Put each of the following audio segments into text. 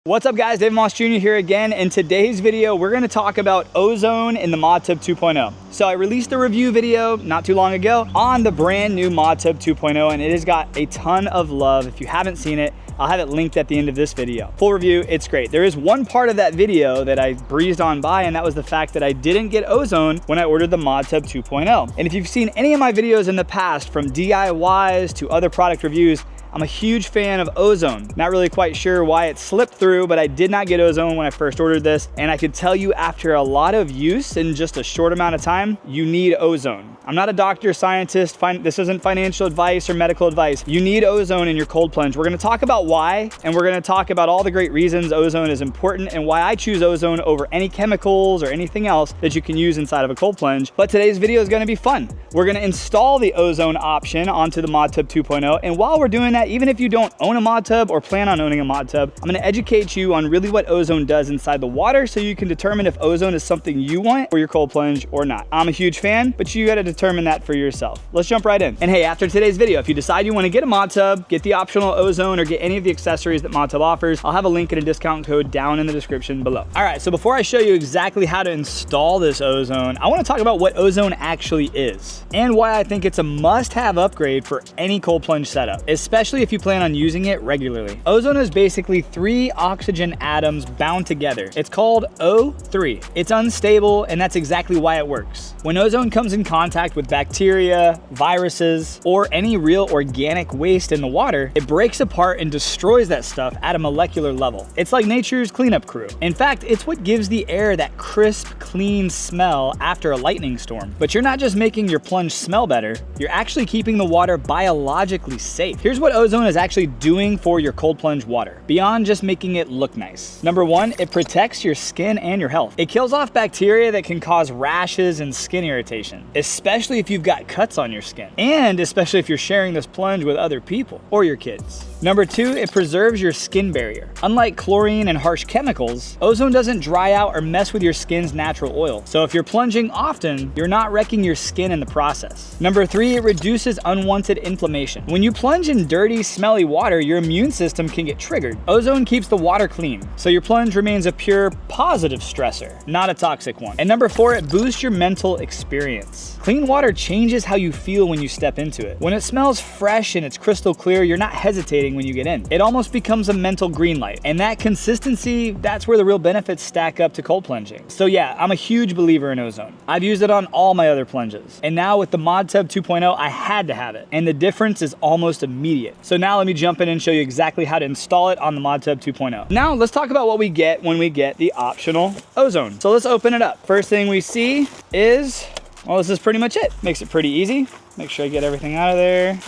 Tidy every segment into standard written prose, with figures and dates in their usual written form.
What's up guys, Dave Moss Jr. here again. In today's video, we're gonna talk about ozone in the Modtub 2.0. So I released a review video not too long ago on the brand new Modtub 2.0 and it has got a ton of love. If you haven't seen it, I'll have it linked at the end of this video. Full review, it's great. There is one part of that video that I breezed on by, and that was the fact that I didn't get ozone when I ordered the Modtub 2.0. And if you've seen any of my videos in the past, from DIYs to other product reviews, I'm a huge fan of ozone. Not really quite sure why it slipped through, but I did not get ozone when I first ordered this. And I could tell you after a lot of use in just a short amount of time, you need ozone. I'm not a doctor, scientist, this isn't financial advice or medical advice. You need ozone in your cold plunge. We're gonna talk about why, and we're gonna talk about all the great reasons ozone is important and why I choose ozone over any chemicals or anything else that you can use inside of a cold plunge. But today's video is gonna be fun. We're gonna install the ozone option onto the Modtub 2.0. And while we're doing that, even if you don't own a Modtub or plan on owning a Modtub, I'm gonna educate you on really what ozone does inside the water so you can determine if ozone is something you want for your cold plunge or not. I'm a huge fan, but you gotta determine that for yourself. Let's jump right in. And hey, after today's video, if you decide you wanna get a Modtub, get the optional ozone, or get any of the accessories that Modtub offers, I'll have a link and a discount code down in the description below. All right, so before I show you exactly how to install this ozone, I wanna talk about what ozone actually is and why I think it's a must-have upgrade for any cold plunge setup, especially if you plan on using it regularly. Ozone is basically 3 oxygen atoms bound together. It's called O3. It's unstable, and that's exactly why it works. When ozone comes in contact with bacteria, viruses, or any real organic waste in the water, it breaks apart and destroys that stuff at a molecular level. It's like nature's cleanup crew. In fact, it's what gives the air that crisp, clean smell after a lightning storm. But you're not just making your plunge smell better, you're actually keeping the water biologically safe. Here's what ozone is actually doing for your cold plunge water, beyond just making it look nice. Number one, it protects your skin and your health. It kills off bacteria that can cause rashes and skin irritation, especially if you've got cuts on your skin, and especially if you're sharing this plunge with other people or your kids. Number two, it preserves your skin barrier. Unlike chlorine and harsh chemicals, ozone doesn't dry out or mess with your skin's natural oil. So if you're plunging often, you're not wrecking your skin in the process. Number three, it reduces unwanted inflammation. When you plunge in dirty, smelly water, your immune system can get triggered. Ozone keeps the water clean, so your plunge remains a pure, positive stressor, not a toxic one. And number four, it boosts your mental experience. Clean water changes how you feel when you step into it. When it smells fresh and it's crystal clear, you're not hesitating when you get in. It almost becomes a mental green light. And that consistency, that's where the real benefits stack up to cold plunging. So yeah, I'm a huge believer in ozone. I've used it on all my other plunges. And now with the Modtub 2.0, I had to have it. And the difference is almost immediate. So now let me jump in and show you exactly how to install it on the Modtub 2.0. Now let's talk about what we get when we get the optional ozone. So let's open it up. First thing we see is, well, this is pretty much it. Makes it pretty easy. Make sure I get everything out of there.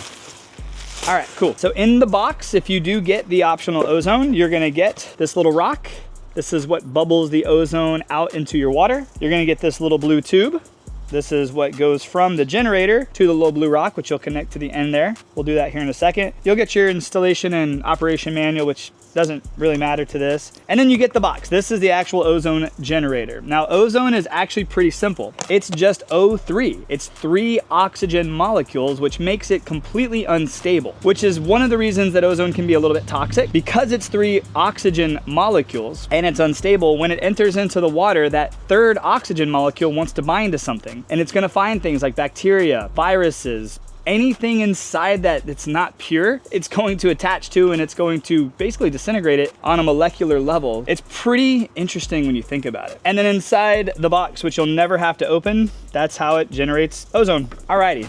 All right, cool. So in the box, if you do get the optional ozone, you're gonna get this little rock. This is what bubbles the ozone out into your water. You're gonna get this little blue tube. This is what goes from the generator to the little blue rock, which you'll connect to the end there. We'll do that here in a second. You'll get your installation and operation manual, which doesn't really matter to this. And then you get the box. This is the actual ozone generator. Now, ozone is actually pretty simple. It's just O3. It's 3 oxygen molecules, which makes it completely unstable, which is one of the reasons that ozone can be a little bit toxic. Because it's 3 oxygen molecules and it's unstable, when it enters into the water, that 3rd oxygen molecule wants to bind to something. And it's gonna find things like bacteria, viruses, anything inside that that's not pure, it's going to attach to, and it's going to basically disintegrate it on a molecular level. It's pretty interesting when you think about it. And then inside the box, which you'll never have to open, that's how it generates ozone. Alrighty,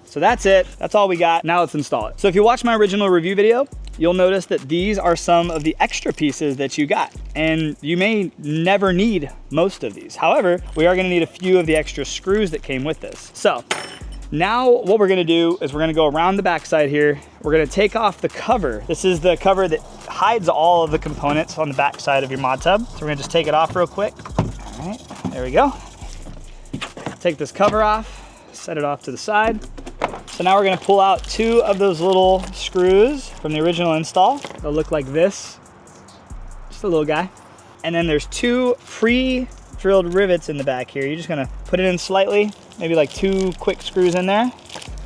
so that's it. That's all we got. Now let's install it. So if you watch my original review video, you'll notice that these are some of the extra pieces that you got. And you may never need most of these. However, we are gonna need a few of the extra screws that came with this. So now what we're gonna do is we're gonna go around the backside here. We're gonna take off the cover. This is the cover that hides all of the components on the backside of your Modtub. So we're gonna just take it off real quick. All right, there we go. Take this cover off, set it off to the side. So now we're gonna pull out 2 of those little screws from the original install. They'll look like this, just a little guy. And then there's 2 pre-drilled rivets in the back here. You're just gonna put it in slightly, maybe like 2 quick screws in there.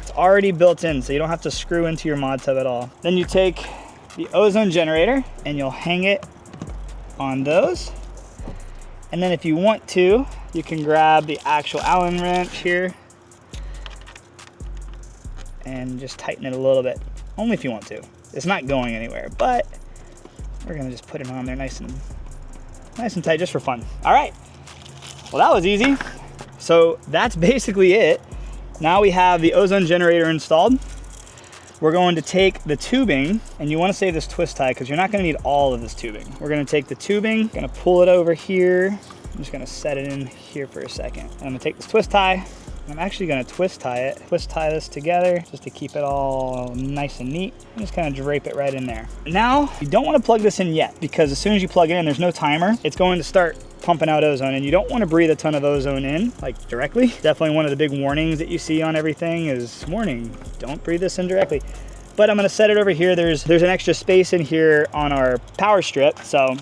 It's already built in, so you don't have to screw into your Modtub at all. Then you take the ozone generator and you'll hang it on those. And then if you want to, you can grab the actual Allen wrench here and just tighten it a little bit, only if you want to. It's not going anywhere, but we're gonna just put it on there nice and tight just for fun. All right, well that was easy. So that's basically it. Now we have the ozone generator installed. We're going to take the tubing, and you want to save this twist tie because you're not going to need all of this tubing. We're going to take the tubing, going to pull it over here. I'm just going to set it in here for a second. And I'm going to take this twist tie. I'm actually going to twist tie this together just to keep it all nice and neat. I'm just kind of drape it right in there. Now, you don't want to plug this in yet because as soon as you plug it in, there's no timer. It's going to start pumping out ozone, and you don't want to breathe a ton of ozone in, like directly. Definitely one of the big warnings that you see on everything is, warning, don't breathe this in directly. But I'm going to set it over here. There's an extra space in here on our power strip, so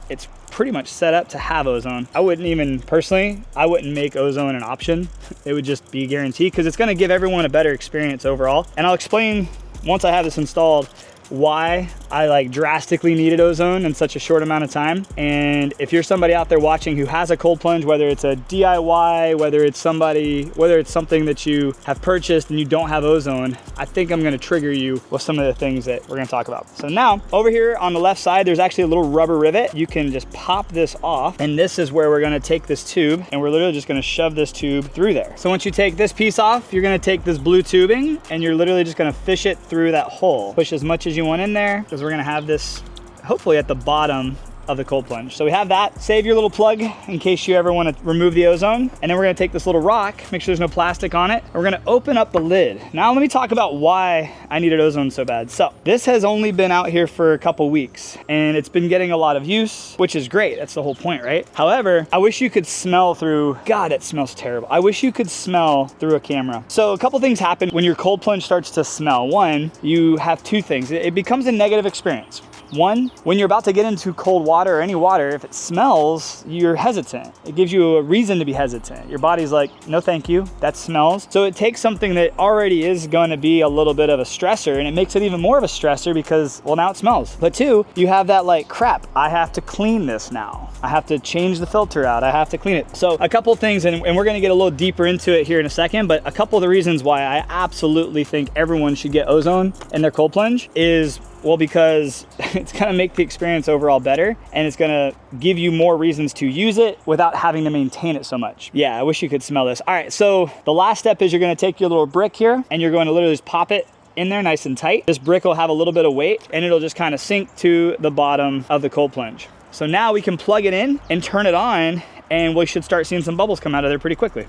it's pretty much set up to have ozone. I wouldn't even, personally, I wouldn't make ozone an option. It would just be guaranteed because it's going to give everyone a better experience overall. And I'll explain once I have this installed why I like drastically needed ozone in such a short amount of time. And if you're somebody out there watching who has a cold plunge, whether it's a DIY, whether it's something that you have purchased and you don't have ozone, I think I'm gonna trigger you with some of the things that we're gonna talk about. So now over here on the left side, there's actually a little rubber rivet. You can just pop this off, and this is where we're gonna take this tube, and we're literally just gonna shove this tube through there. So once you take this piece off, you're gonna take this blue tubing and you're literally just gonna fish it through that hole. Push as much as you want in there, because we're gonna have this hopefully at the bottom of the cold plunge. So we have that. Save your little plug in case you ever want to remove the ozone. And then we're gonna take this little rock, make sure there's no plastic on it, and we're gonna open up the lid. Now let me talk about why I needed ozone so bad. So this has only been out here for a couple weeks and it's been getting a lot of use, which is great. That's the whole point, right? However, I wish you could smell through, God, it smells terrible. I wish you could smell through a camera. So a couple things happen when your cold plunge starts to smell. One, you have two things. It becomes a negative experience. One, when you're about to get into cold water or any water, if it smells, you're hesitant. It gives you a reason to be hesitant. Your body's like, no thank you, that smells. So it takes something that already is going to be a little bit of a stressor, and it makes it even more of a stressor because, well, now it smells. But two, you have that like, crap, I have to clean this now. I have to change the filter out. I have to clean it. So a couple things, and we're going to get a little deeper into it here in a second, but a couple of the reasons why I absolutely think everyone should get ozone in their cold plunge is, well, because it's gonna make the experience overall better, and it's gonna give you more reasons to use it without having to maintain it so much. Yeah, I wish you could smell this. All right, so the last step is you're gonna take your little brick here and you're going to literally just pop it in there nice and tight. This brick will have a little bit of weight and it'll just kind of sink to the bottom of the cold plunge. So now we can plug it in and turn it on, and we should start seeing some bubbles come out of there pretty quickly.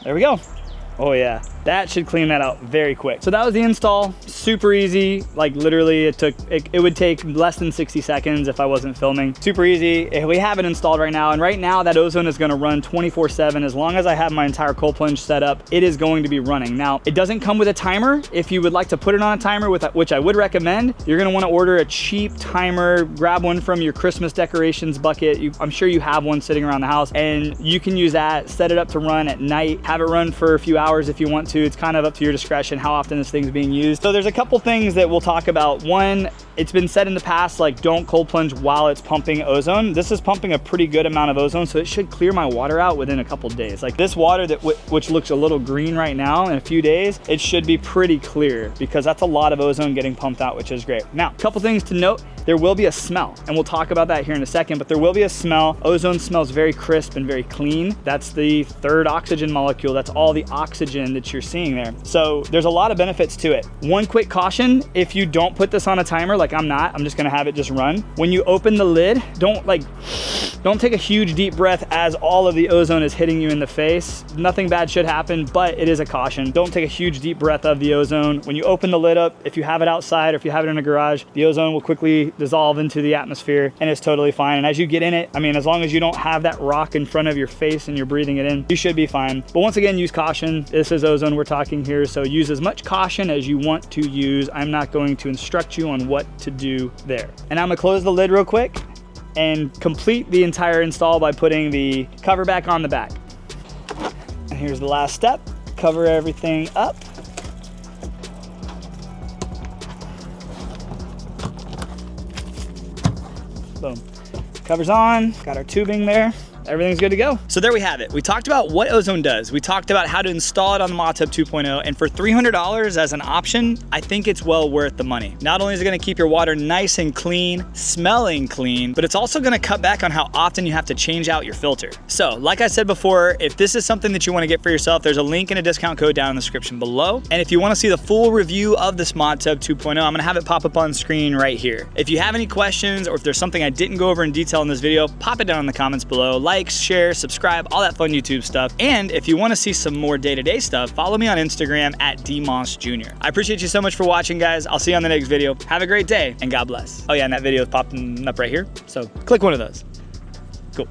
There we go. Oh yeah, that should clean that out very quick. So that was the install, super easy. Like literally it would take less than 60 seconds if I wasn't filming. Super easy. We have it installed right now, and right now that ozone is gonna run 24/7. As long as I have my entire cold plunge set up, it is going to be running. Now, it doesn't come with a timer. If you would like to put it on a timer, which I would recommend, you're gonna wanna order a cheap timer, grab one from your Christmas decorations bucket. I'm sure you have one sitting around the house, and you can use that, set it up to run at night, have it run for a few hours if you want to. It's kind of up to your discretion how often this thing's being used. So there's a couple things that we'll talk about. One, it's been said in the past, like, don't cold plunge while it's pumping ozone. This is pumping a pretty good amount of ozone, so it should clear my water out within a couple days. Like this water that which looks a little green right now, in a few days, it should be pretty clear because that's a lot of ozone getting pumped out, which is great. Now, a couple things to note. There will be a smell, and we'll talk about that here in a second, but there will be a smell. Ozone smells very crisp and very clean. That's the third oxygen molecule. That's all the oxygen that you're seeing there. So there's a lot of benefits to it. One quick caution, if you don't put this on a timer, like I'm not, I'm just gonna have it just run. When you open the lid, don't take a huge deep breath as all of the ozone is hitting you in the face. Nothing bad should happen, but it is a caution. Don't take a huge deep breath of the ozone. When you open the lid up, if you have it outside or if you have it in a garage, the ozone will quickly dissolve into the atmosphere and it's totally fine. And as you get in it, I mean, as long as you don't have that rock in front of your face and you're breathing it in, you should be fine. But once again, use caution. This is ozone we're talking here, so use as much caution as you want to use. I'm not going to instruct you on what to do there. And I'm gonna close the lid real quick and complete the entire install by putting the cover back on the back. And here's the last step. Cover everything up. Boom. Cover's on, got our tubing there. Everything's good to go. So there we have it. We talked about what Ozone does. We talked about how to install it on the Modtub 2.0, and for $300 as an option, I think it's well worth the money. Not only is it gonna keep your water nice and clean, smelling clean, but it's also gonna cut back on how often you have to change out your filter. So, like I said before, if this is something that you wanna get for yourself, there's a link and a discount code down in the description below. And if you wanna see the full review of this Modtub 2.0, I'm gonna have it pop up on screen right here. If you have any questions, or if there's something I didn't go over in detail in this video, pop it down in the comments below. Likes, share, subscribe, all that fun YouTube stuff. And if you want to see some more day-to-day stuff, follow me on Instagram at dmossjr. I appreciate you so much for watching, guys. I'll see you on the next video. Have a great day and God bless. Oh yeah, and that video is popping up right here. So click one of those. Cool.